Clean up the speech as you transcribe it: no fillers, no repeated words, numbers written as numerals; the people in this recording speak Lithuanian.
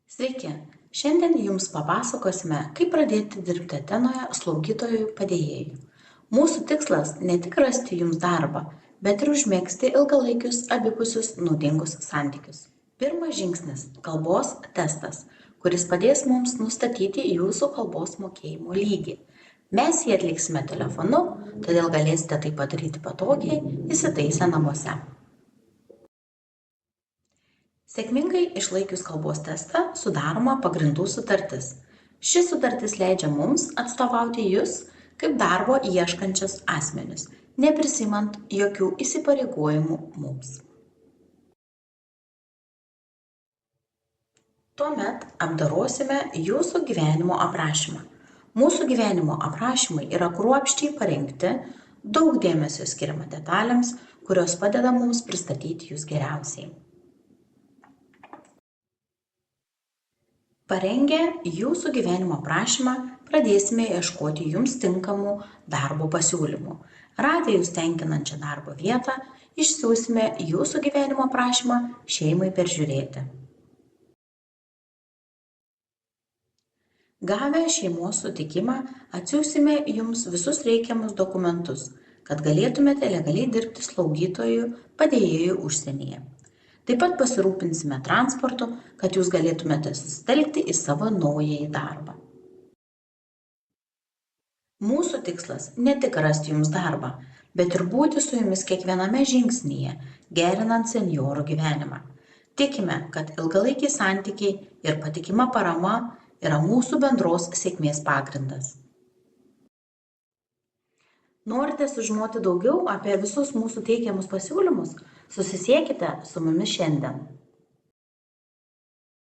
Sveiki! Šiandien Jums papasakosime, kaip pradėti dirbti Atenoje slaugytojų padėjėju. Mūsų tikslas ne tik rasti Jums darbą, bet ir užmegzti ilgalaikius abipusius naudingus santykius. Pirmas žingsnis – kalbos testas, kuris padės mums nustatyti Jūsų kalbos mokėjimo lygį. Mes jį atliksime telefonu, todėl galėsite tai padaryti patogiai, įsitaisę namuose. Sėkmingai išlaikius kalbos testą sudaroma pagrindų sutartis. Ši sutartis leidžia mums atstovauti Jūs kaip darbo ieškančius asmenis, neprisimant jokių įsipareigojimų mums. Tuomet apdorosime Jūsų gyvenimo aprašymą. Mūsų gyvenimo aprašymai yra kruopščiai parengti, daug dėmesio skiriama detalėms, kurios padeda mums pristatyti Jūs geriausiai. Parengę Jūsų gyvenimo aprašymą, pradėsime ieškoti Jums tinkamų darbo pasiūlymų. Radę Jūs tenkinančią darbo vietą, išsiųsime Jūsų gyvenimo aprašymą šeimai peržiūrėti. Gavę šeimos sutikimą, atsiųsime Jums visus reikiamus dokumentus, kad galėtumėte legaliai dirbti slaugytojų padėjėjų užsienyje. Taip pat pasirūpinsime transportu, kad Jūs galėtumėte susitelkti į savo naująjį darbą. Mūsų tikslas ne tik rasti Jums darbą, bet ir būti su Jumis kiekviename žingsnyje, gerinant senjorų gyvenimą. Tikime, kad ilgalaikiai santykiai ir patikima parama yra mūsų bendros sėkmės pagrindas. Norite sužinoti daugiau apie visus mūsų teikiamus pasiūlymus? Susisiekite su mumis šiandien.